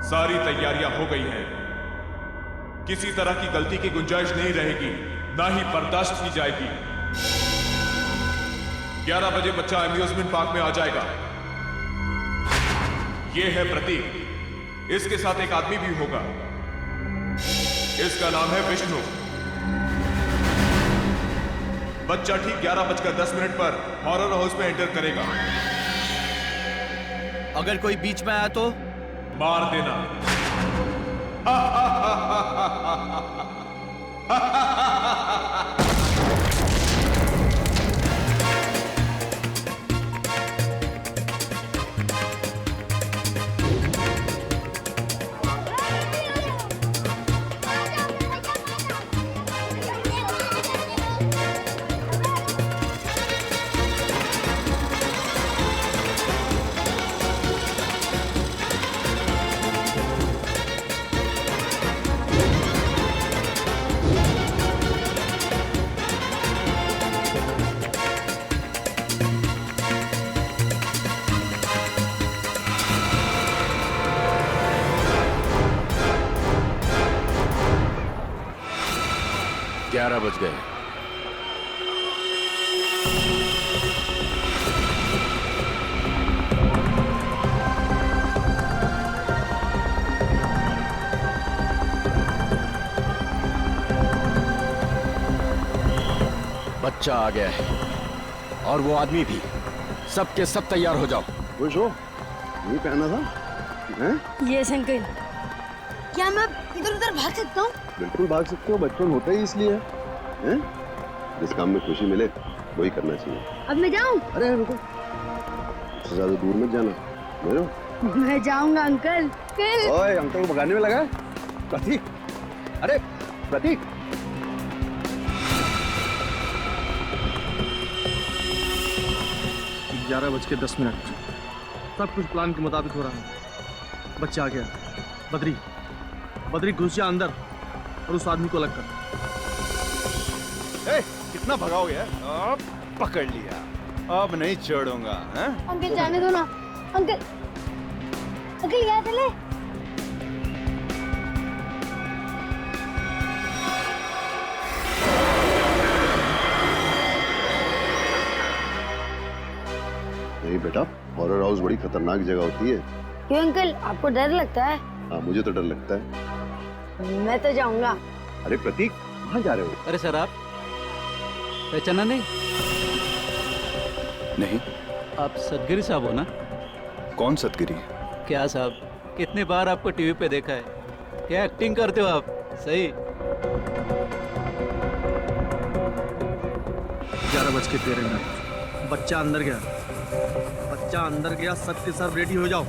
सारी तैयारियां हो गई हैं। किसी तरह की गलती की गुंजाइश नहीं रहेगी, ना ही बर्दाश्त की जाएगी। 11 बजे बच्चा अम्यूजमेंट पार्क में आ जाएगा। यह है प्रतीक। इसके साथ एक आदमी भी होगा। इसका नाम है विष्णु। बच्चा ठीक 11:10 पर हॉरर हाउस में एंटर करेगा। अगर कोई बीच में आया तो मार देना। बज गए। बच्चा आ गया है और वो आदमी भी। सब के सब तैयार हो जाओ। खुश हो? ये पहना था हैं? Yes uncle. क्या मैं इधर उधर भाग सकता हूँ? बिल्कुल भाग सकते हो, बचपन होता ही इसलिए है। जिस काम में खुशी मिले वही करना चाहिए। अब मैं जाऊँ? अरे रुको, इससे ज्यादा दूर मत जाना। मेरे मैं जाऊंगा अंकल। ओए, अंकल को भगाने में लगा है? प्रतीक, अरे प्रतीक। 11:10। सब कुछ प्लान के मुताबिक हो रहा है। बच्चा आ गया। बद्री घुस जा अंदर और उस आदमी को अलग कर। कितना भगाओगे यार? अब पकड़ लिया, अब नहीं छोड़ूंगा। अंकल जाने दो ना। अंकल यहाँ चले। नहीं बेटा, हॉरर हाउस बड़ी खतरनाक जगह होती है। क्यों अंकल, आपको डर लगता है? हाँ, मुझे तो डर लगता है। मैं तो जाऊंगा। अरे प्रतीक, कहाँ जा रहे हो? अरे सर, आप पहचाना नहीं? नहीं। आप सतगिरी साहब हो ना? कौन सतगिरी? क्या साहब, कितनी बार आपको टीवी पे देखा है। क्या एक्टिंग करते हो आप, सही। 11:13। बच्चा अंदर गया। सबके सब रेडी हो जाओ।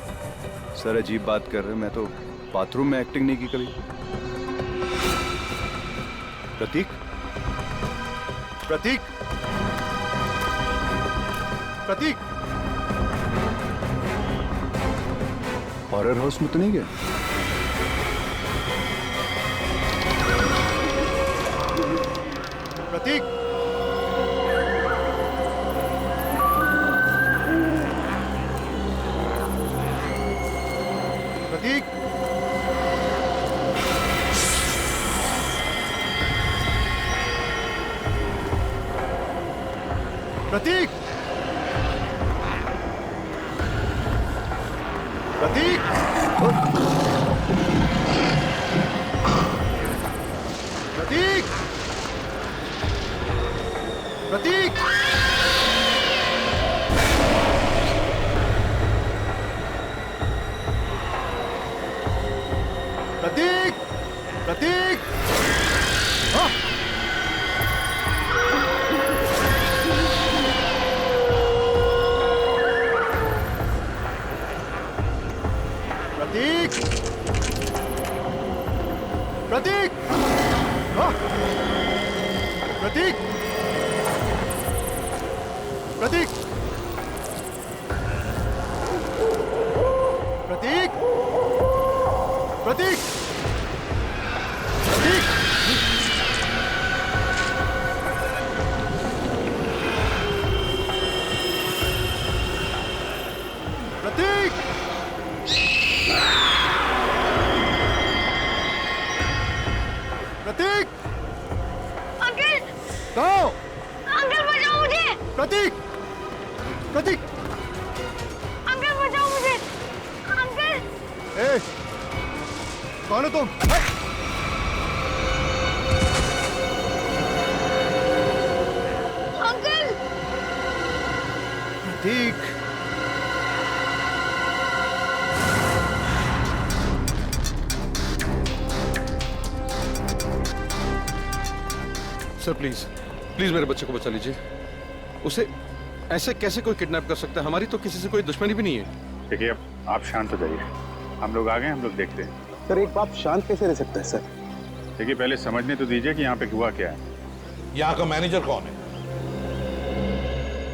सर अजीब बात कर रहे हैं, मैं तो बाथरूम में एक्टिंग नहीं की कभी। प्रतीक, प्रतीक, प्रतीक, हॉरर हाउस में तो नहीं गया? प्रतीक, प्रतीक, प्रतीक, प्रतीक, प्रतीक, प्रतीक, प्रतीक, प्रतीक। प्रतीक, प्रतीक, प्रतीक, प्रतीक, प्रतीक, प्रतीक, प्रतीक, प्रतीक। प्रतीक! अंकल कहो! अंकल बचाओ मुझे। प्रतीक! प्रतीक! अंकल बचाओ मुझे। अंकल ए! कौन हो तुम? Uncle Pratik! Sir please please मेरे बच्चे को बचा लीजिए। उसे ऐसे कैसे कोई किडनैप कर सकता है? हमारी तो किसी से कोई दुश्मनी भी नहीं है। देखिए, अब आप शांत हो जाइए। हम लोग आ गए, हम लोग देखते हैं। सर एक बाप शांत कैसे रह सकता है सर? देखिए, पहले समझने तो दीजिए कि यहाँ पे हुआ क्या है। यहाँ का मैनेजर कौन है?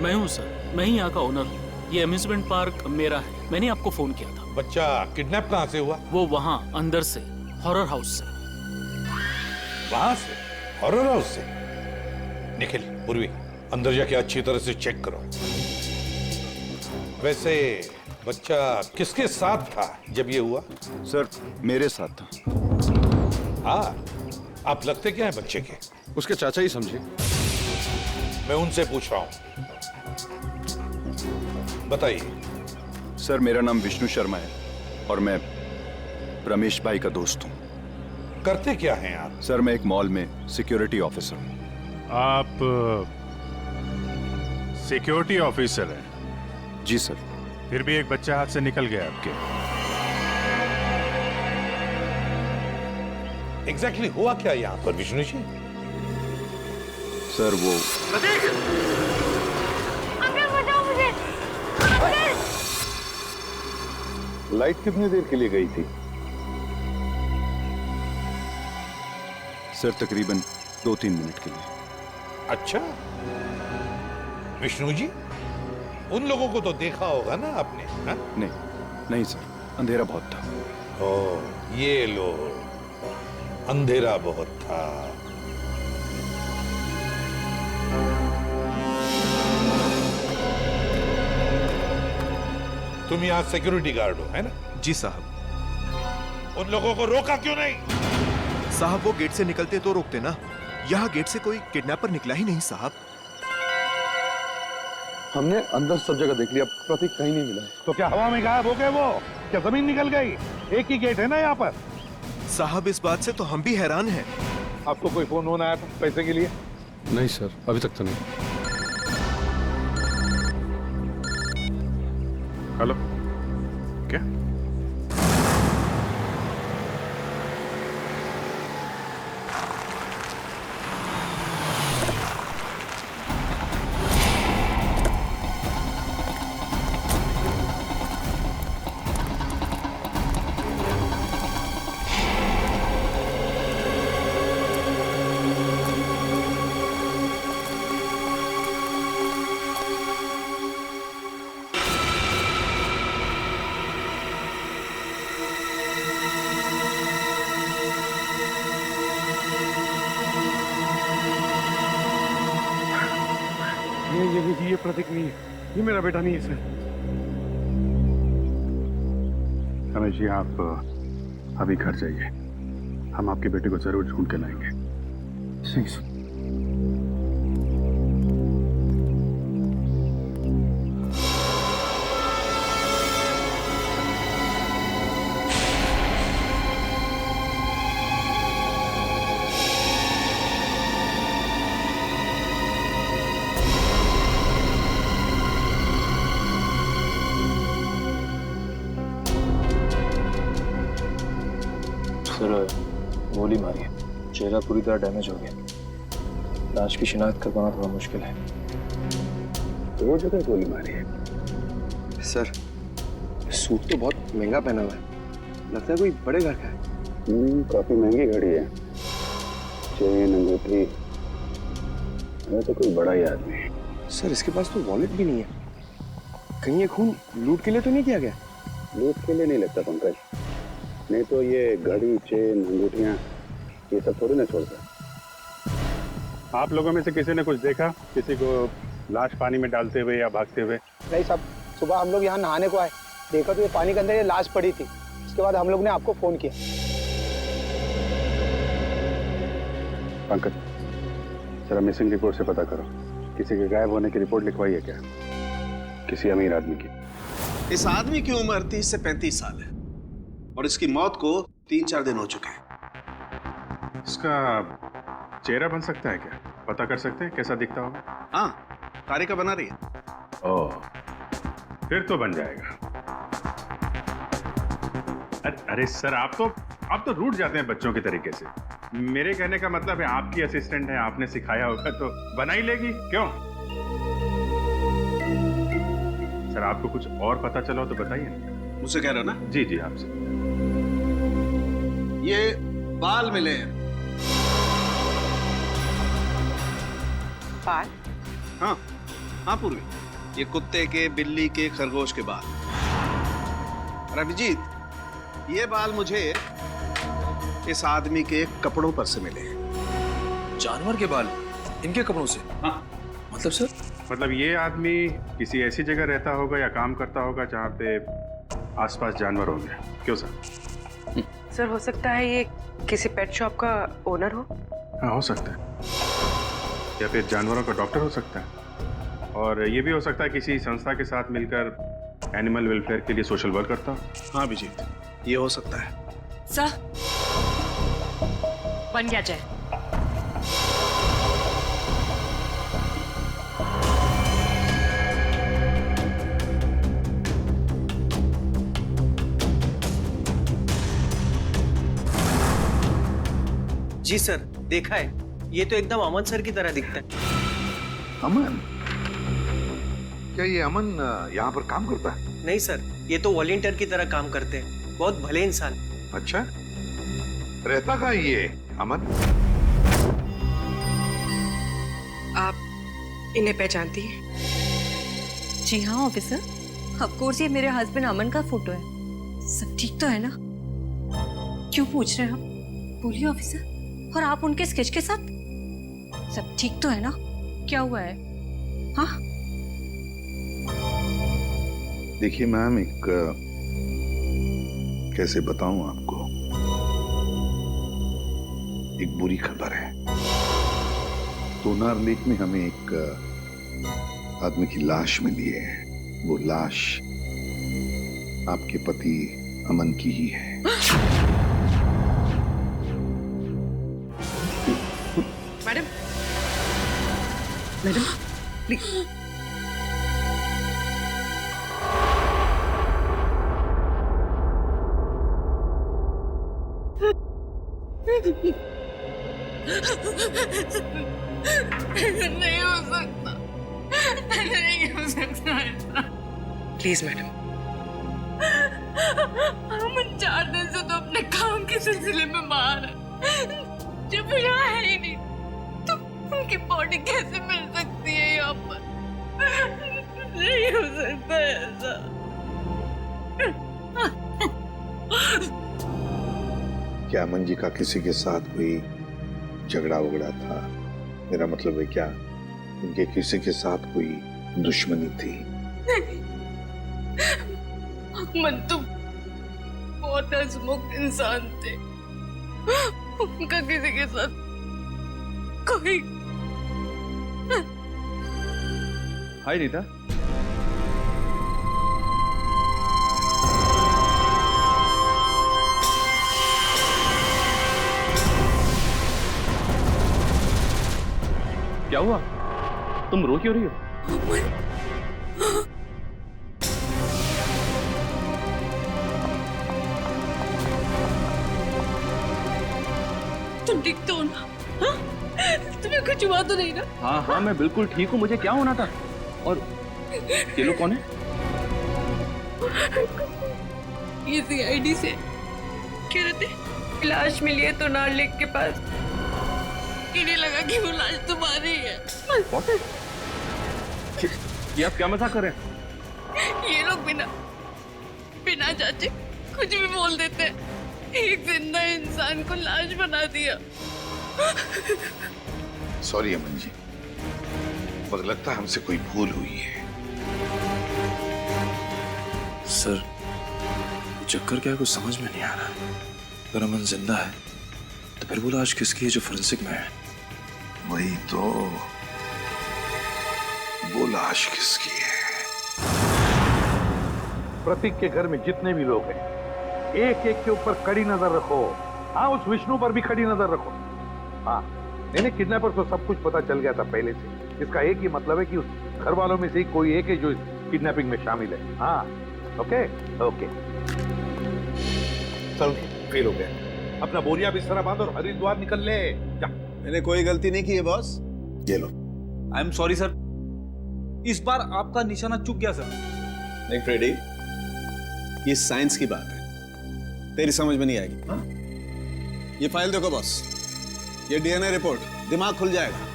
मैं हूँ सर, मैं ही यहाँ का ओनर हूँ। ये अम्यूजमेंट पार्क मेरा है। मैंने आपको फोन किया था। बच्चा किडनैप कहाँ से हुआ? वो वहाँ अंदर से, हॉरर हाउस से। वहां से? हॉरर हाउस से? निखिल, पूर्वी, अंदर जाके अच्छी तरह से चेक करो। वैसे बच्चा किसके साथ था जब ये हुआ? सर, मेरे साथ था। हाँ, आप लगते क्या है बच्चे के? उसके चाचा ही समझिए। मैं उनसे पूछ रहा हूं, बताइए। सर, मेरा नाम विष्णु शर्मा है और मैं रमेश भाई का दोस्त हूँ। करते क्या हैं आप? सर, मैं एक मॉल में सिक्योरिटी ऑफिसर हूँ। आप सिक्योरिटी ऑफिसर हैं? जी सर। फिर भी एक बच्चा हाथ से निकल गया आपके। एग्जैक्टली हुआ क्या यहाँ पर विष्णु जी? सर वो अंकल बचाओ मुझे। अंकल लाइट कितनी देर के लिए गई थी? सर तकरीबन 2-3 मिनट के लिए। अच्छा, विष्णु जी, उन लोगों को तो देखा होगा ना आपने? हा? नहीं सर, अंधेरा बहुत था। ओ, ये लो, अंधेरा बहुत था। तुम यहाँ सिक्योरिटी गार्ड हो, है ना? जी साहब। उन लोगों को रोका क्यों नहीं? साहब वो गेट से निकलते तो रोकते ना। यहाँ गेट से कोई किडनैपर निकला ही नहीं साहब। हमने अंदर सब जगह देख लिया, प्रतीक कहीं नहीं मिला। तो क्या हवा में गायब हो गए वो? क्या जमीन निकल गई? एक ही गेट है ना यहाँ पर। साहब इस बात से तो हम भी हैरान हैं। आपको कोई फोन होना आया था पैसे के लिए? नहीं सर, अभी तक तो नहीं। हेलो, क्या? ये प्रतीक नहीं है, ये मेरा बेटा नहीं है सर। रमेश जी, आप अभी घर जाइए। हम आपके बेटे को जरूर ढूंढ के लाएंगे। सही सर। गोली मारी है, चेहरा पूरी तरह डैमेज हो गया। लाश की शिनाख्त करवाना थोड़ा मुश्किल है। दो जगह गोली मारी है। सर, सूट तो बहुत महंगा पहना हुआ है, लगता है कोई बड़े घर का है। काफी महंगी घड़ी है, चेन, अंगूठी, तो कोई बड़ा ही आदमी है। सर, इसके पास तो वॉलेट भी नहीं है। कहीं ये खून लूट के लिए तो नहीं किया गया? लूट के लिए नहीं लगता पंकज, नहीं तो ये घड़ी, चेन, अंगूठियां ये सब थोड़ी ना छोड़ता। आप लोगों में से किसी ने कुछ देखा? किसी को लाश पानी में डालते हुए या भागते हुए? नहीं साहब, सुबह हम लोग यहाँ नहाने को आए, देखा तो ये पानी के अंदर ये लाश पड़ी थी। उसके बाद हम लोग ने आपको फोन किया। पंकज, जरा मिसिंग रिपोर्ट से पता करो, किसी के गायब होने की रिपोर्ट लिखवाई है क्या? किसी अमीर आदमी की। इस आदमी की उम्र 30 से 35 साल है और इसकी मौत को 3-4 दिन हो चुके हैं। इसका चेहरा बन सकता है क्या? पता कर सकते हैं कैसा दिखता होगा? हाँ, तारिका बना रही है। ओह, फिर तो बन जाएगा। अरे सर, आप तो रूठ जाते हैं बच्चों के तरीके से। मेरे कहने का मतलब है आपकी असिस्टेंट है, आपने सिखाया होगा तो बना ही लेगी, क्यों? सर, आपको कुछ और पता चला हो तो बताइए। मुझसे कह रहे हो ना? जी जी, आपसे। ये बाल मिले हैं। बाल? हाँ हाँ पूर्वी, ये कुत्ते के, बिल्ली के, खरगोश के बाल। और अभिजीत, ये बाल मुझे इस आदमी के कपड़ों पर से मिले हैं। जानवर के बाल इनके कपड़ों से? हाँ। मतलब सर? मतलब ये आदमी किसी ऐसी जगह रहता होगा या काम करता होगा जहाँ पे आसपास जानवर होंगे, क्यों सर? सर, हो सकता है ये किसी पेट शॉप का ओनर हो। हाँ, हो सकता है, या फिर जानवरों का डॉक्टर हो सकता है, और ये भी हो सकता है किसी संस्था के साथ मिलकर एनिमल वेलफेयर के लिए सोशल वर्क करता हो। हाँ अभिजीत, ये हो सकता है। सर, बन गया जय। जी सर, देखा है, ये तो एकदम अमन सर की तरह दिखता है। अमन? क्या ये अमन यहाँ पर काम करता है? नहीं सर, ये तो वॉलंटियर की तरह काम करते हैं, बहुत भले इंसान। अच्छा, रहता कहाँ ये अमन? आप इन्हें पहचानती हैं? जी हाँ ऑफिसर, ऑफ कोर्स ये मेरे हस्बैंड अमन का फोटो है। सब ठीक तो है ना? क्यों पूछ रहे हैं आप? बोलिए ऑफिसर। और आप उनके स्केच के साथ? सब ठीक तो है ना? क्या हुआ है? हाँ? देखिए मैम, एक कैसे बताऊं आपको, एक बुरी खबर है। तोनार लेक में हमें एक आदमी की लाश मिली है। वो लाश आपके पति अमन की ही है। Madam, madam please. नहीं हो सकता, नहीं हो सकता ऐसा। Please madam. अमन 4 दिन से तो अपने काम के सिलसिले में बाहर है। जब यहाँ है ही नहीं तो उनकी बॉडी कैसे मिल सकती है यहाँ पर? नहीं हो सकता ऐसा। क्या अमन जी का किसी के साथ कोई झगड़ा वगड़ा था? मेरा मतलब है, क्या उनके किसी के साथ कोई दुश्मनी थी? नहीं, अमन तो बहुत हंसमुख इंसान थे। उनका किसी के साथ कोई। हाय रीता। क्या हुआ? तुम रो क्यों रही हो? तुम ठीक तो हो ना? हाँ? तुम्हें कुछ हुआ तो नहीं ना? हाँ हाँ, मैं बिल्कुल ठीक हूँ। मुझे क्या होना था? और ये लोग कौन है? ये CID से कह रहे थे लाश मिली है तोनार लेक के पास। इन्हें लगा कि वो लाश तुम्हारी है। ये आप क्या मजाक कर रहे हैं? ये लोग बिना जांचे कुछ भी बोल देते हैं। एक जिंदा इंसान को लाश बना दिया। सॉरी अमन जी, मुझे लगता है हमसे कोई भूल हुई है। सर, चक्कर क्या है, कुछ समझ में नहीं आ रहा। अगर अमन जिंदा है तो फिर वो लाश किसकी है जो फोरेंसिक में है? वही तो, वो लाश किसकी है? प्रतीक के घर में जितने भी लोग हैं, एक एक के ऊपर कड़ी नजर रखो। हाँ, उस विष्णु पर भी कड़ी नजर रखो। हाँ, मैंने किडनैपर को सब कुछ पता चल गया था पहले से। इसका एक ही मतलब है कि उस घर वालों में से कोई एक है जो इस किडनैपिंग में शामिल है। हाँ, ओके ओके। चल, फेल हो गया। अपना बोरिया बिस्तर बांध और हरिद्वार निकल ले जा। मैंने कोई गलती नहीं की है बॉस। ये लो। आई एम सॉरी सर, इस बार आपका निशाना चूक गया सर। नहीं फ्रेडी, ये साइंस की बात है, तेरी समझ में नहीं आएगी। हाँ? ये फाइल देखो बॉस, ये डीएनए रिपोर्ट, दिमाग खुल जाएगा।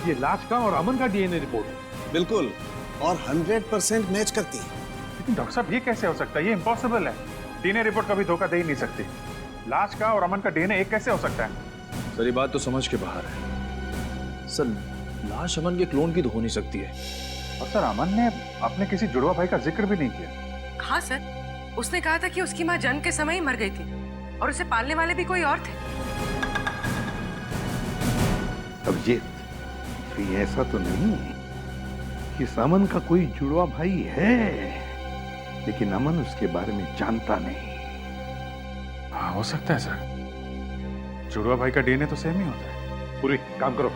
ये लाश का और अमन का डीएनए रिपोर्ट है। बिल्कुल, और 100% मैच करती है। लेकिन डॉक्टर साहब, ये कैसे हो सकता है? ये इम्पॉसिबल है। डीएनए रिपोर्ट कभी धोखा दे ही नहीं सकती। लाश का और अमन का डीएनए एक कैसे हो सकता है? सर, ये बात तो समझ के बाहर है। सर, लाश अमन के क्लोन की तो हो नहीं सकती है। और सर, अमन ने अपने किसी जुड़वा भाई का जिक्र भी नहीं किया। कहा सर? उसने कहा था कि उसकी माँ जन्म के समय ही मर गई थी और उसे पालने वाले भी कोई और थे। अभिजीत, ये ऐसा तो नहीं कि अमन का कोई जुड़वा भाई है, लेकिन अमन उसके बारे में जानता नहीं। हाँ, हो सकता है सर। जुड़वा भाई का डीएनए तो सेम ही होता है। पूरी काम करो,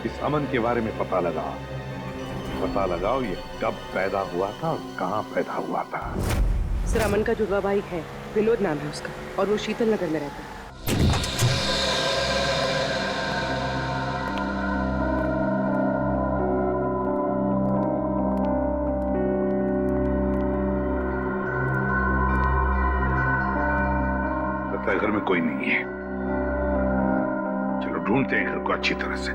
इस अमन के बारे में पता लगाओ ये कब पैदा हुआ था और कहाँ पैदा हुआ था। सर, अमन का जुड़वा भाई है, विनोद नाम है उसका, और वो शीतल नगर में रहता है। घर में कोई नहीं है। चलो ढूंढते हैं घर को अच्छी तरह से।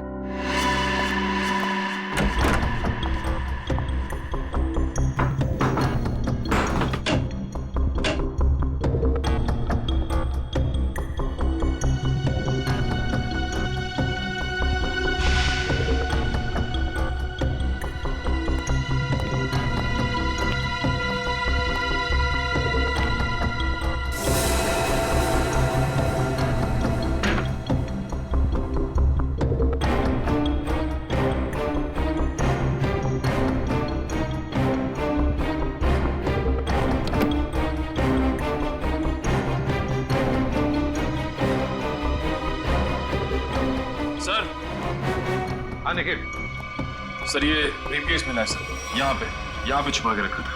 सर, ये ब्रीफकेस मिला है सर, यहाँ पे छुपा के रखा था।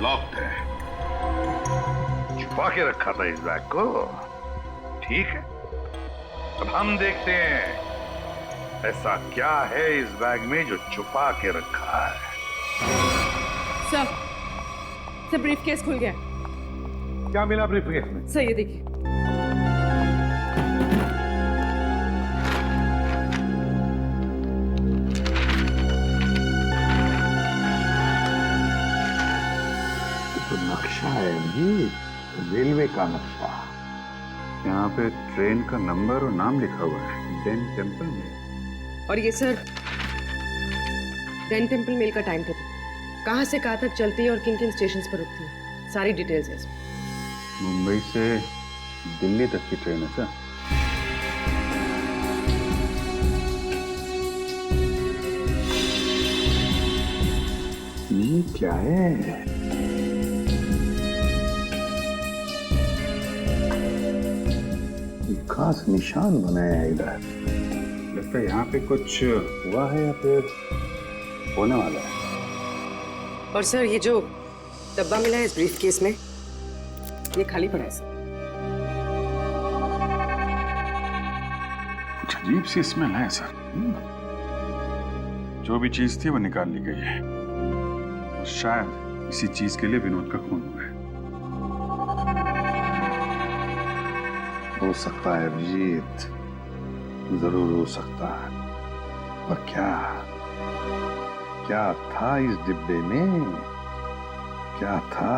लॉक्ड है, छुपा के रखा था इस बैग को। ठीक है, अब हम देखते हैं ऐसा क्या है इस बैग में जो छुपा के रखा है। सर, ब्रीफकेस खुल गया। क्या मिला ब्रीफकेस में? सर, ये देखिए। नक्शा है जी, रेलवे का नक्शा। यहाँ पे ट्रेन का नंबर और नाम लिखा हुआ है, डेन टेम्पल में। और ये सर, डेन टेम्पल मेल का टाइम टेबल, कहाँ से कहाँ तक चलती है और किन किन स्टेशंस पर रुकती है, सारी डिटेल्स है इसमें। मुंबई से दिल्ली तक की ट्रेन है सर। ये क्या है? खास निशान बनाया है इधर। लगता है यहाँ पे कुछ हुआ है या फिर होने वाला है। और सर, ये जो डब्बा मिला है इस ब्रीफकेस में, ये खाली पड़ा है सर। कुछ अजीब सी स्मेल है सर। जो भी चीज थी वो निकाल ली गई है, और शायद इसी चीज के लिए विनोद का खून हुआ है। हो सकता है अभिजीत, जरूर हो सकता है। पर क्या था इस डिब्बे में? क्या था?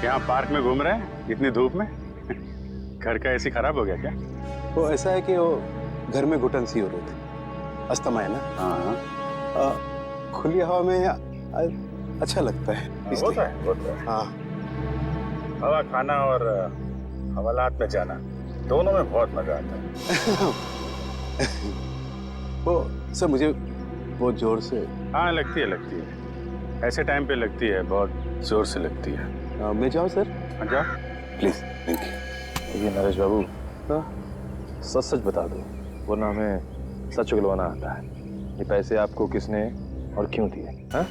यहाँ पार्क में घूम रहे हैं इतनी धूप में? घर का एसी खराब हो गया क्या? वो ऐसा है कि वो घर में घुटन सी हो रही थी, अस्थमा है ना। हाँ, खुली हवा में अच्छा लगता है। होता है। हाँ, हवा खाना और हवालात में जाना दोनों में बहुत मजा आता है। वो सर मुझे बहुत जोर से। हाँ लगती है। ऐसे टाइम पे लगती है, बहुत जोर से लगती है। मैं जाऊँ सर? हाँ जाओ प्लीज। Thank you. ये नरेश बाबू, सच सच बता दो, वरना हमें सच उगलवाना आता है। ये पैसे आपको किसने और क्यों दिए? हाँ?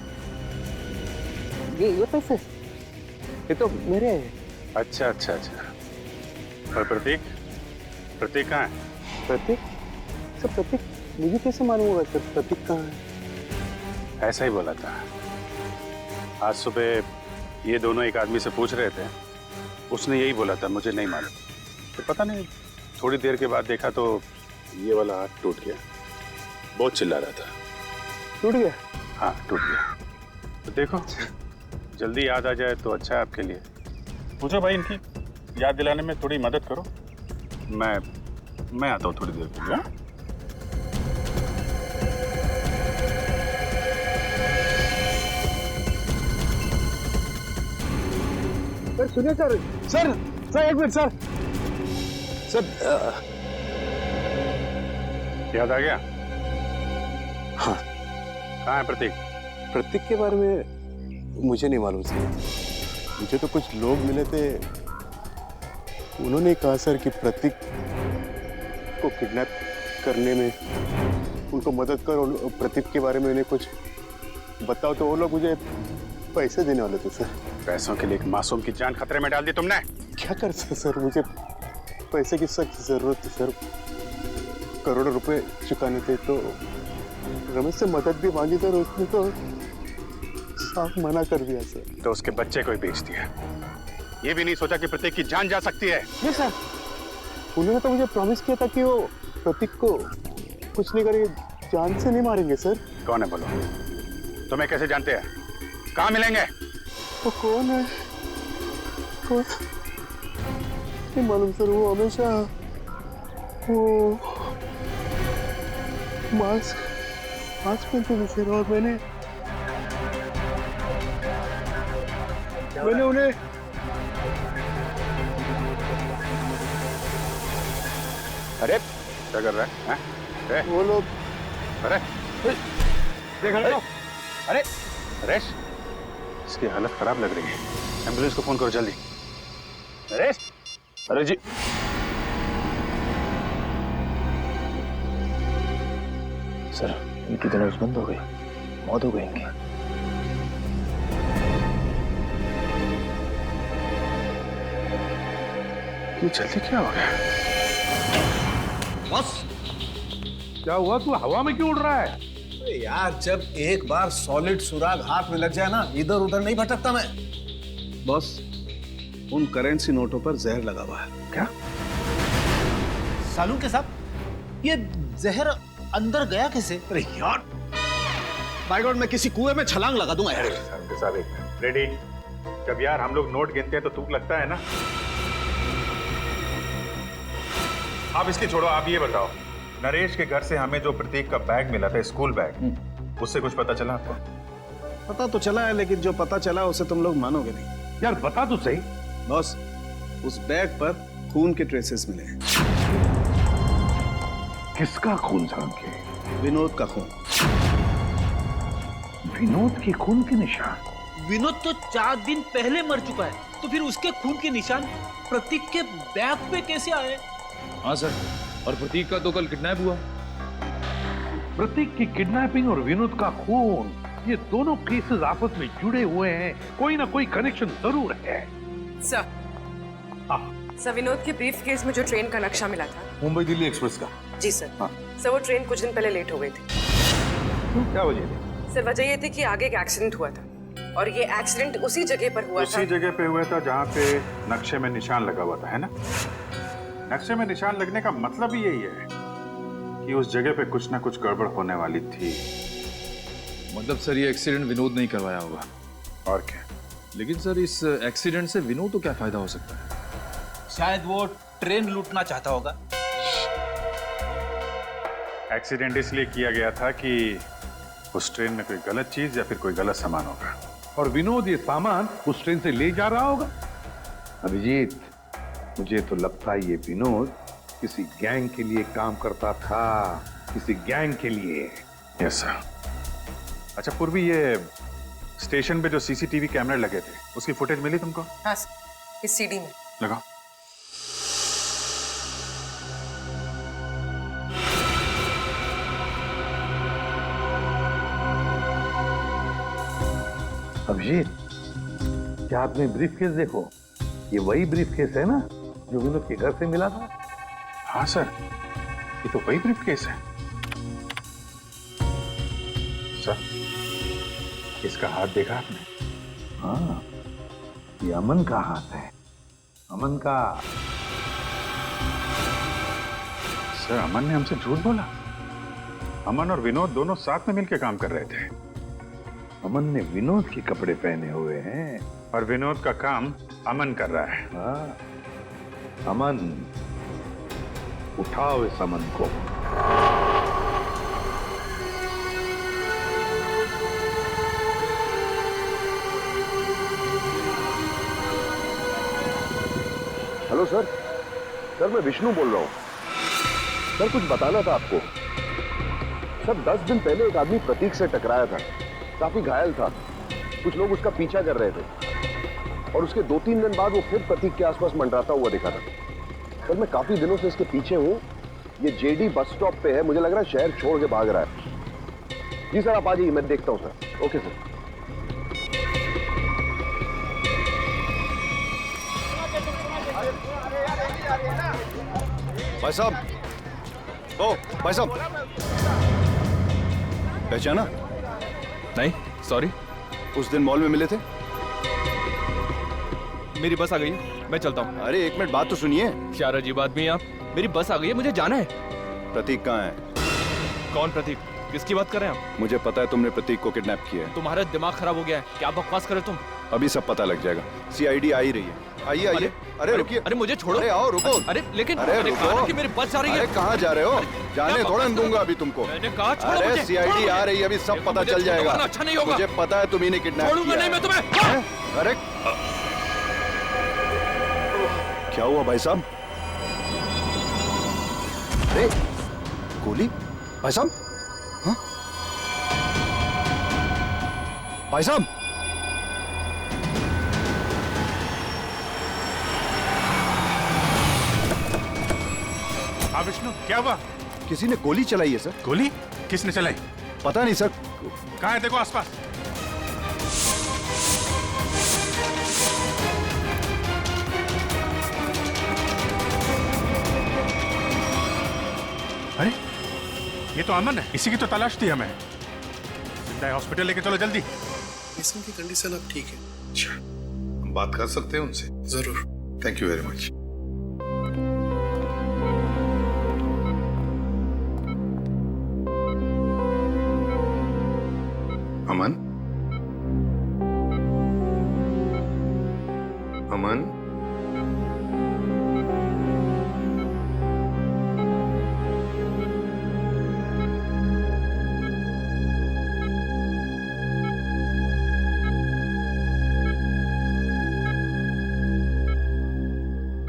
ये पैसे ये तो मेरे हैं। अच्छा। और प्रतीक कहाँ है? प्रतीक? सर प्रतीक मुझे कैसे मालूम होगा सर प्रतीक कहाँ है? ऐसा ही बोला था। आज सुबह ये दोनों एक आदमी से पूछ रहे थे, उसने यही बोला था, मुझे नहीं मालूम। तो पता नहीं, थोड़ी देर के बाद देखा तो ये वाला हाथ टूट गया। बहुत चिल्ला रहा था। टूट गया? हाँ टूट गया। तो देखो जल्दी याद आ जाए तो अच्छा है आपके लिए। पूछो भाई, इनकी याद दिलाने में थोड़ी मदद करो। मैं आता हूँ थोड़ी देर के लिए। सर सुनिए सर एक मिनट सर। याद आ गया? हाँ। कहाँ है प्रतीक? प्रतीक के बारे में मुझे नहीं मालूम सर। मुझे तो कुछ लोग मिले थे, उन्होंने कहा सर कि प्रतीक को किडनैप करने में उनको मदद करो। प्रतीक के बारे में उन्हें कुछ बताओ तो वो लोग मुझे पैसे देने वाले थे सर। पैसों के लिए एक मासूम की जान खतरे में डाल दी तुमने। क्या कर सकते सर, मुझे पैसे की सख्त जरूरत थी सर। करोड़ों रुपए चुकाने थे तो रमेश से मदद भी मांगी सर, उसने तो साफ मना कर दिया सर। तो उसके बच्चे को ही बेच दिया। ये भी नहीं सोचा कि प्रतीक की जान जा सकती है। नहीं सर, उन्होंने तो मुझे प्रॉमिस किया था कि वो प्रतीक को कुछ नहीं करेंगे, जान से नहीं मारेंगे सर। कौन है बोलो? तुम्हें कैसे जानते हैं? कहाँ मिलेंगे? वो कौन है? कौन? नहीं मालूम सर। वो हमेशा वो मास्क पहनते थे सर, और मैंने उन्हें अरे क्या कर रहा है? हैं? वो लोग अरे देख रहे हो? अरे नरेश, इसकी हालत खराब लग रही है। एम्बुलेंस को फोन करो जल्दी। नरेश! अरे जी सर, इनकी तो नब्ज बंद हो गई, मौत हो गई इनकी। ये जल्दी क्या हो गया? बस क्या हुआ? तू हवा में क्यों उड़ रहा है? यार जब एक बार सॉलिड सुराग हाथ में लग जाए ना, इधर उधर नहीं भटकता मैं। बॉस, उन करेंसी नोटों पर जहर लगा हुआ है। क्या? सालू के साहब, ये जहर अंदर गया कैसे? अरे यार, बाय गॉड, मैं किसी कुएं में छलांग लगा दूंगा यार। साहब एक रेडी। जब यार हम लोग नोट गिनते हैं तो तुक लगता है ना। आप इसकी छोड़ो, आप ये बताओ, नरेश के घर से हमें जो प्रतीक का बैग मिला था, स्कूल बैग, उससे कुछ पता चला आपको? पता तो चला है, लेकिन जो पता चला उसे तुम लोग मानोगे नहीं। यार बता तो सही। बॉस, उस बैग पर खून के ट्रेसेस मिले हैं। किसका खून साहब के? विनोद का खून। विनोद के खून के निशान? विनोद तो 4 दिन पहले मर चुका है, तो फिर उसके खून के निशान प्रतीक के बैग पे कैसे आए? हाँ सर, और प्रतीक का तो कल किडनैप हुआ। प्रतीक की किडनैपिंग और विनोद का खून, ये दोनों केसेस आपस में जुड़े हुए हैं। कोई ना कोई कनेक्शन जरूर है। सर, सर विनोद के ब्रीफ केस में जो ट्रेन का नक्शा मिला था, मुंबई दिल्ली एक्सप्रेस का। जी सर। सर वो ट्रेन कुछ दिन पहले लेट हो गई थी। क्या वजह थी? सर वजह ये थी कि आगे एक एक्सीडेंट हुआ था, और ये एक्सीडेंट उसी जगह पर हुआ था। उसी जगह पे हुआ था जहाँ पे नक्शे में निशान लगा हुआ था, है ना? नक्शे में निशान लगने का मतलब ही यही है कि उस जगह पे कुछ ना कुछ गड़बड़ होने वाली थी। मतलब सर ये एक्सीडेंट विनोद नहीं करवाया होगा। और क्या? लेकिन सर इस एक्सीडेंट से विनोद को क्या फायदा हो सकता है? शायद वो ट्रेन लूटना चाहता होगा। एक्सीडेंट इसलिए किया गया था कि उस ट्रेन में कोई गलत चीज या फिर कोई गलत सामान होगा, और विनोद ये सामान उस ट्रेन से ले जा रहा होगा। अभिजीत, मुझे तो लगता है ये विनोद किसी गैंग के लिए काम करता था, किसी गैंग के लिए। Yes sir. अच्छा पूर्वी, ये स्टेशन पे जो सीसीटीवी कैमरे लगे थे, उसकी फुटेज मिली तुमको? हाँ सर, इस सीडी में लगाओ। अभिजीत, क्या आपने ब्रीफ केस देखो? ये वही ब्रीफ केस है ना जो विनोद के घर से मिला था? हाँ सर, ये तो वही ब्रीफ केस है। सर, इसका हाथ देखा आपने? हाँ, ये अमन का हाथ है। अमन का। सर, अमन ने हमसे झूठ बोला। अमन और विनोद दोनों साथ में मिलकर काम कर रहे थे। अमन ने विनोद के कपड़े पहने हुए हैं, और विनोद का काम अमन कर रहा है। हाँ, अमन, उठाओ इस अमन को। हेलो सर, सर मैं विष्णु बोल रहा हूँ। सर कुछ बताना था आपको। सर 10 दिन पहले एक आदमी प्रतीक से टकराया था, काफी घायल था। कुछ लोग उसका पीछा कर रहे थे, और उसके 2-3 दिन बाद वो फिर प्रतीक के आसपास मंडराता हुआ दिखा था। सर मैं काफी दिनों से इसके पीछे हूँ। ये जेडी बस स्टॉप पे है, मुझे लग रहा है शहर छोड़ के भाग रहा है। जी सर, आप आ जाइए, मैं देखता हूँ सर। Okay sir. भाई साहब, ओ भाई साहब, पहचाना? नहीं, सॉरी। उस दिन मॉल में मिले थे। मेरी बस आ गई है, मैं चलता हूँ। अरे एक मिनट, बात तो सुनिए। क्या अजीब आदमी है आप। मेरी बस आ गई है, मुझे जाना है। प्रतीक कहाँ है? कौन प्रतीक? किसकी बात कर रहे हैं आप? मुझे पता है तुमने प्रतीक को किडनैप किया है। तुम्हारा दिमाग खराब हो गया है, क्या बकवास कर रहे तुम? अभी सब पता लग जाएगा। सीआईडी आ ही रही है। आइए आइए। अरे रुकिए। अरे मुझे छोड़ो। अरे आओ, रुको। अरे लेकिन मैंने कहा ना कि मेरी बस जा रही है। अरे कहाँ जा रहे हो? जाने थोड़ा दूंगा अभी तुमको। मैंने कहा छोड़ो मुझे। अरे सीआईडी आ रही है, अभी सब पता चल जाएगा। अच्छा नहीं होगा। मुझे पता है तुम ही ने किडनैप किया। छोड़ूंगा नहीं मैं तुम्हें। अरे क्या हुआ भाई साहब? अरे गोली? भाई साहब? हाँ? भाई साहब? हाँ विष्णु, क्या हुआ? किसी ने गोली चलाई है सर। गोली? किसने चलाई? पता नहीं सर। कहाँ है, देखो आसपास। अरे ये तो अमन है, इसी की तो तलाश थी हमें। जिंदा है, हॉस्पिटल लेके चलो जल्दी। पेशेंट की कंडीशन अब ठीक है। अच्छा, हम बात कर सकते हैं उनसे? जरूर। Thank you very much. Aman, Aman,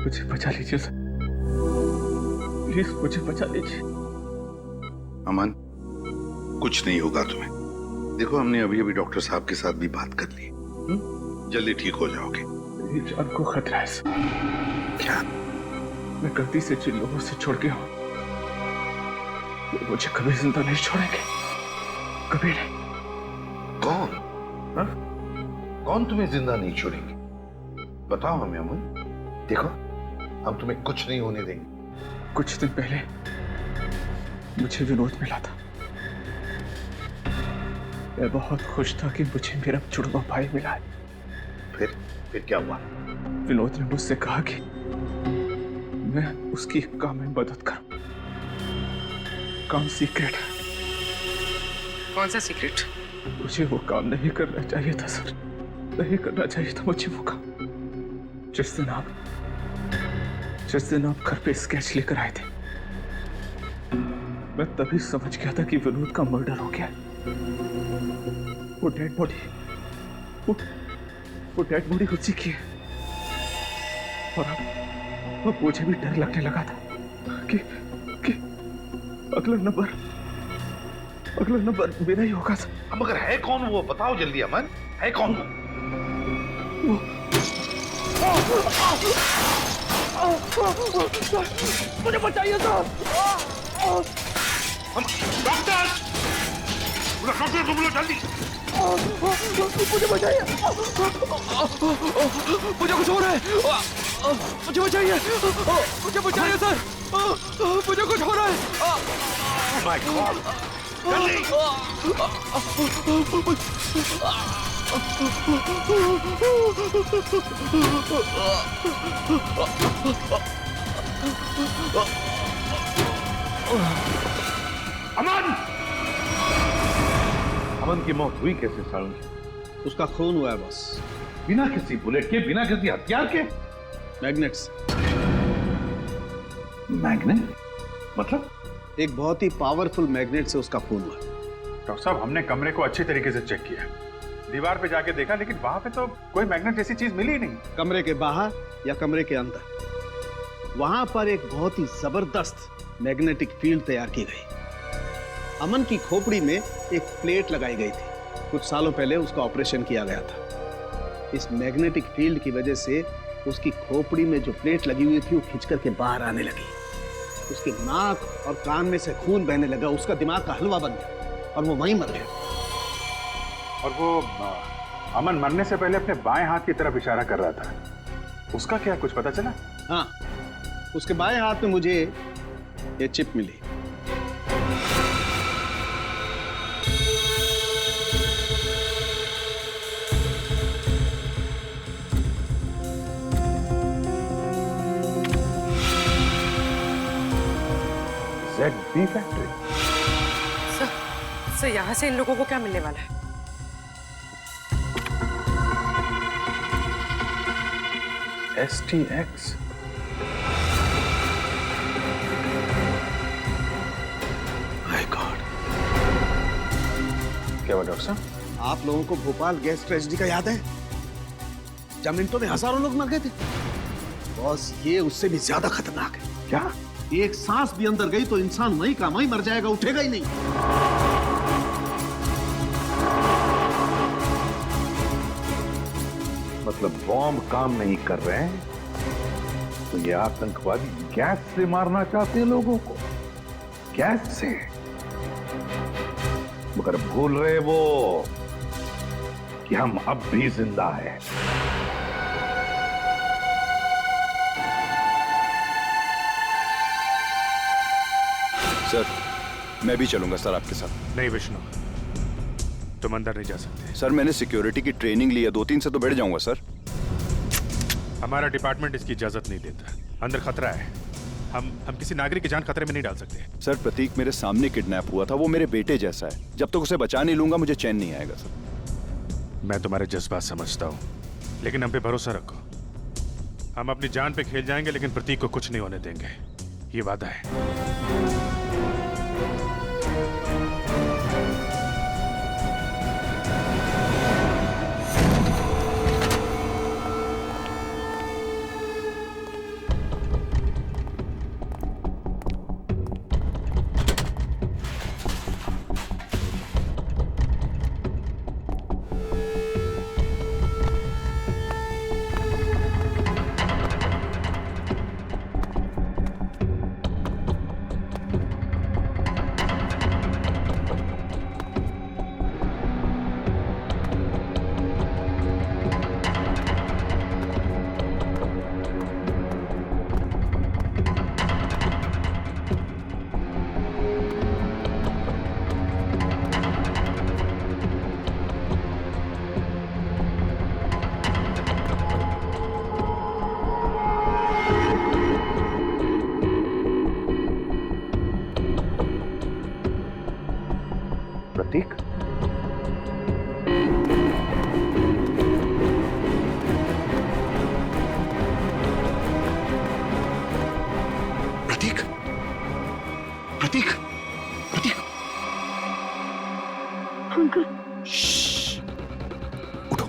मुझे बचा लीजिए सर, प्लीज मुझे बचा लीजिए। अमन, कुछ नहीं होगा तुम्हें। देखो, हमने अभी अभी डॉक्टर साहब के साथ भी बात कर ली, जल्दी ठीक हो जाओगे। मेरी जान को खतरा है सर। क्या? मैं गलती से जिन लोगों से छोड़ गया हूं, वो मुझे कभी जिंदा नहीं छोड़ेंगे, कभी नहीं। कौन? हा? कौन तुम्हें जिंदा नहीं छोड़ेंगे? बताओ हमें अमन। देखो, हम तुम्हें कुछ नहीं होने देंगे। कुछ दिन पहले मुझे विनोद मिला था। मैं बहुत खुश था कि मुझे मेरा जुड़वा भाई मिला है। फिर क्या हुआ? विनोद ने मुझसे कहा कि मैं उसकी एक काम में मदद करूं। काम सीक्रेट है। कौन सा सीक्रेट? मुझे वो काम नहीं करना चाहिए था सर, नहीं करना चाहिए था मुझे वो काम। जिस दिन आप घर पे स्केच लेकर आए थे, मैं तभी समझ गया था कि विनोद का मर्डर हो गया। वो डेड बॉडी उसी की है। और अब मुझे भी डर लगने लगा था कि अगला नंबर मेरा ही होगा सर। अब अगर है कौन वो बताओ जल्दी अमन, है कौन वो? मुझे बचाइए सर। डॉक्टर, तुम लोग जल्दी। मुझे बचाइए, मुझे कुछ हो रहा है, मुझे बचाइए, मुझे बचाइए सर, मुझे कुछ हो रहा है। माय गॉड, जल्दी। अमन! अमन की मौत हुई कैसे सारुण? उसका खून हुआ है बस। बिना किसी बुलेट के, बिना किसी हथियार के? मैग्नेट से। मैग्नेट? मतलब? एक बहुत ही पावरफुल मैग्नेट से उसका खून हुआ। डॉक्टर साहब, हमने कमरे को अच्छी तरीके से चेक किया, दीवार पे जाके देखा, लेकिन वहां पे तो कोई मैग्नेट जैसी चीज मिली ही नहीं। कमरे के बाहर या कमरे के अंदर, वहां पर एक बहुत ही जबरदस्त मैग्नेटिक फील्ड तैयार की गई। अमन की खोपड़ी में एक प्लेट लगाई गई थी। कुछ सालों पहले उसका ऑपरेशन किया गया था। इस मैग्नेटिक फील्ड की वजह से उसकी खोपड़ी में जो प्लेट लगी हुई थी वो खिंच करके बाहर आने लगी। उसके नाक और कान में से खून बहने लगा। उसका दिमाग का हलवा बन गया और वो वहीं मर गया। और वो अमन मरने से पहले अपने बाएं हाथ की तरफ इशारा कर रहा था, उसका क्या कुछ पता चला? हाँ, उसके बाएं हाथ में मुझे ये चिप मिली। ZB factory. सर यहाँ से इन लोगों को क्या मिलने वाला है? STX। My God. क्या हुआ डॉक्टर साहब? आप लोगों को भोपाल गैस ट्रेजेडी का याद है? जब मिनटों में हजारों लोग मर गए थे। बॉस, ये उससे भी ज्यादा खतरनाक है। क्या? एक सांस भी अंदर गई तो इंसान वहीं का वहीं मर जाएगा, उठेगा ही नहीं। मतलब बॉम्ब काम नहीं कर रहे हैं तो ये आतंकवादी गैस से मारना चाहते हैं लोगों को, गैस से। मगर भूल रहे वो कि हम अब भी जिंदा हैं। सर मैं भी चलूंगा सर आपके साथ। नहीं विष्णु, तुम अंदर नहीं जा सकते। सर मैंने सिक्योरिटी की ट्रेनिंग ली है, 2-3 से तो बैठ जाऊंगा सर। हमारा डिपार्टमेंट इसकी इजाजत नहीं देता। अंदर खतरा है, हम किसी नागरिक की जान खतरे में नहीं डाल सकते। सर प्रतीक मेरे सामने किडनैप हुआ था, वो मेरे बेटे जैसा है। जब तक उसे बचा नहीं लूंगा मुझे चैन नहीं आएगा सर। मैं तुम्हारे जज्बात समझता हूँ, लेकिन हम पे भरोसा रखो। हम अपनी जान पे खेल जाएंगे, लेकिन प्रतीक को कुछ नहीं होने देंगे, ये वादा है। प्रतीक, प्रतीक, प्रतीक, प्रतीक, अंकल, उठो,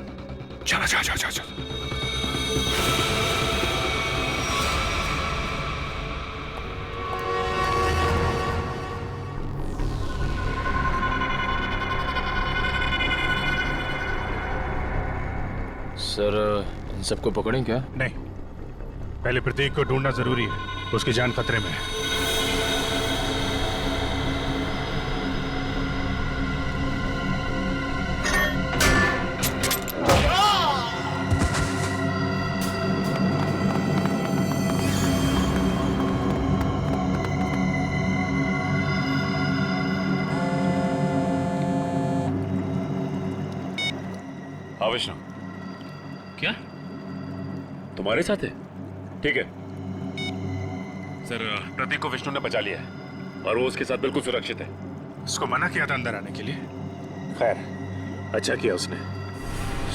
चला जा जा जा जा। सर इन सबको पकड़ें क्या? नहीं, पहले प्रतीक को ढूंढना जरूरी है, उसकी जान खतरे में है। हाँ विष्णु, क्या तुम्हारे साथ है? ठीक है सर, प्रतीक को विष्णु ने बचा लिया है और वो उसके साथ बिल्कुल सुरक्षित है। उसको मना किया था अंदर आने के लिए, खैर अच्छा किया उसने।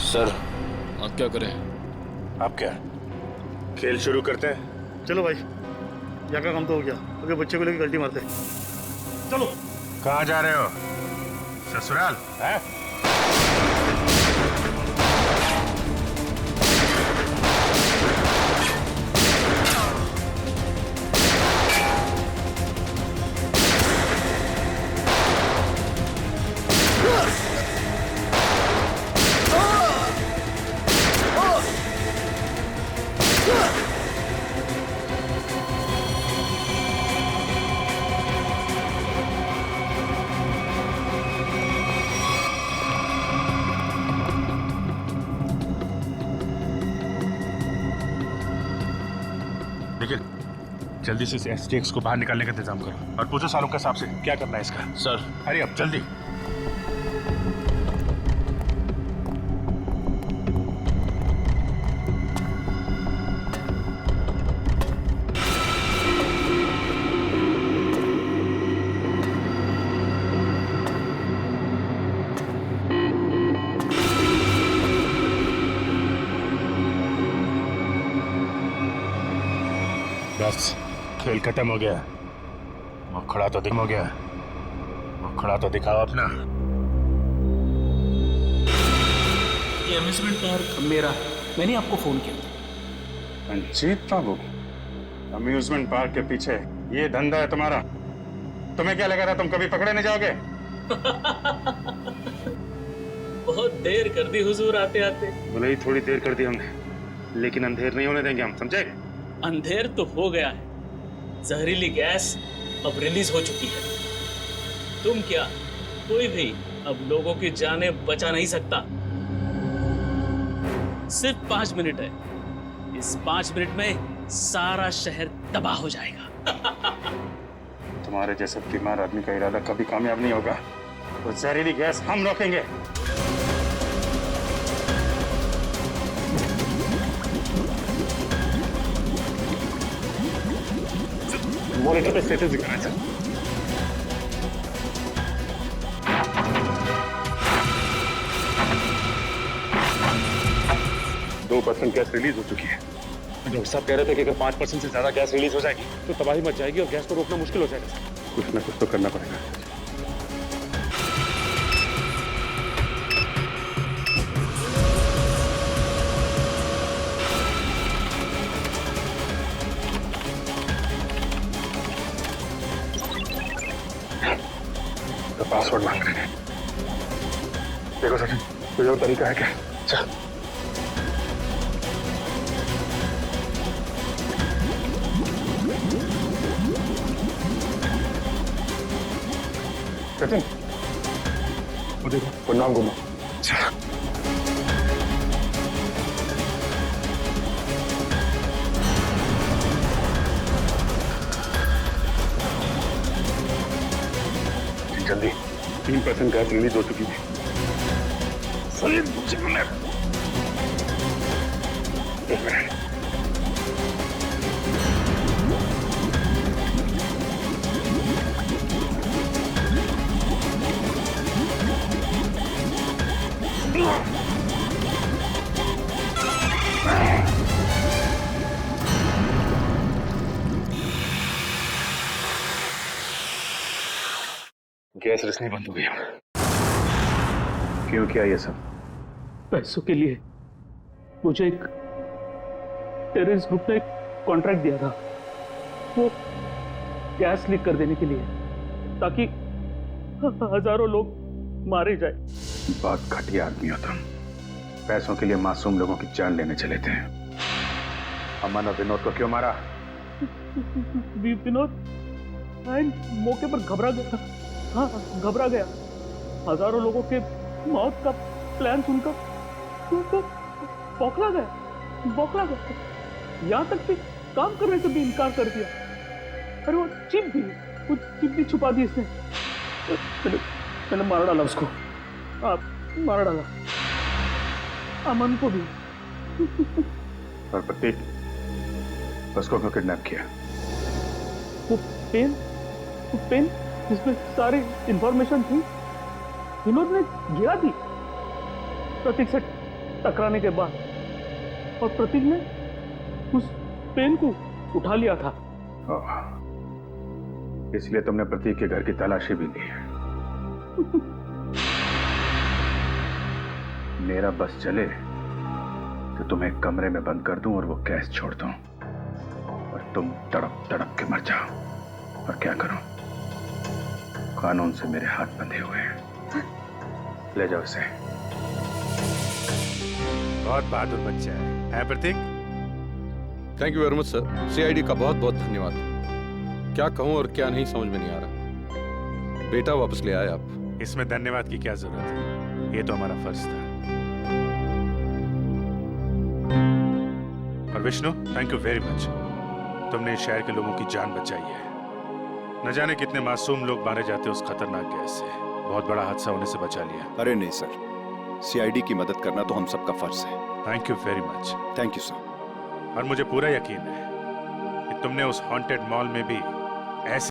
सर अब क्या करें? अब क्या, खेल शुरू करते हैं? चलो भाई, यहाँ का काम तो हो गया, अगर बच्चे को लेकर गलती मारते हैं। चलो। कहाँ जा रहे हो? ससुराल है? जल्दी से इस एसटीएक्स को बाहर निकालने का इंतजाम करो और पूछो सालों के हिसाब से क्या करना है इसका। सर अरे अब जल्दी। बस खेल खत्म हो गया, मुखड़ा तो हो गया, मुखड़ा तो दिखाओ अपना। ये अम्यूजमेंट पार्क मेरा है, मैंने आपको फोन किया था। रंजीत बाबू, अम्यूजमेंट पार्क के पीछे ये धंधा है तुम्हारा? तुम्हें क्या लगा था तुम कभी पकड़े नहीं जाओगे? बहुत देर कर दी हुजूर आते आते। भले ही थोड़ी देर कर दी हमने, लेकिन अंधेर नहीं होने देंगे हम, समझे? अंधेर तो हो गया है, जहरीली गैस अब रिलीज हो चुकी है। तुम क्या, कोई भी अब लोगों की जानें बचा नहीं सकता। सिर्फ 5 मिनट है, इस 5 मिनट में सारा शहर तबाह हो जाएगा। तुम्हारे जैसे बीमार आदमी का इरादा कभी कामयाब नहीं होगा। वो जहरीली गैस हम रोकेंगे। मॉनिटर पे स्टेटस दिखा रहा है सर। 2% गैस रिलीज हो चुकी है। डॉक्टर साहब कह रहे थे कि अगर 5% से ज्यादा गैस रिलीज हो जाएगी तो तबाही मच जाएगी और गैस को रोकना मुश्किल हो जाएगा। कुछ ना कुछ तो करना पड़ेगा। तो पासवर्ड मांग रहे हैं। देखो सचिन, कोई और तरीका है क्या? चल। सचिन, वो देखो, वो नाम घुमा। जल्दी 3% गैस रिलीज हो चुकी है। एक मिनट। गैस रिसनी बंद हो गई। क्यों किया ये सब? पैसों के लिए। मुझे एक टेररिस्ट ग्रुप ने एक कॉन्ट्रैक्ट दिया था, वो गैस लीक कर देने के लिए, ताकि हजारों लोग मारे जाए। बहुत घटिया आदमी हो तुम। पैसों के लिए मासूम लोगों की जान लेने चले थे। अमन और विनोद को क्यों मारा? विनोद मौके पर घबरा गया। हाँ, घबरा गया। हजारों लोगों के मौत का प्लान सुनकर तो बौखला गया। यहाँ तक कि काम करने से भी इनकार कर दिया। अरे वो चिप भी छुपा दी इसने। मैंने मार डाला उसको। मार डाला अमन को भी। और प्रतीक, उसको क्यों किडनैप किया? वो पेन जिसमें सारी इंफॉर्मेशन थी, विनोद ने गिरा दी प्रतीक से टकराने के बाद, और प्रतीक ने उस पेन को उठा लिया था। इसलिए तुमने प्रतीक के घर की तलाशी भी ली। मेरा बस चले तो तुम्हें कमरे में बंद कर दूं और वो गैस छोड़ दूं और तुम तड़प तड़प के मर जाओ। और क्या करूं? कानून से मेरे हाथ बंधे हुए हैं। ले जाओ इसे। बहुत बहादुर बच्चा है Pratik. Thank you very much sir. CID का बहुत बहुत धन्यवाद। क्या कहूं और क्या नहीं समझ में नहीं आ रहा। बेटा वापस ले आए आप। इसमें धन्यवाद की क्या जरूरत है? ये तो हमारा फर्ज था। और Vishnu, thank you very much. तुमने इस शहर के लोगों की जान बचाई है। न जाने कितने मासूम लोग मारे जाते उस खतरनाक गैस से। बहुत बड़ा हादसा होने से बचा लिया। अरे नहीं सर, सीआईडी की मदद करना तो हम सबका फर्ज है। Thank you very much. Thank you sir. और मुझे पूरा यकीन है कि तुमने उस हॉन्टेड मॉल में भी ऐसे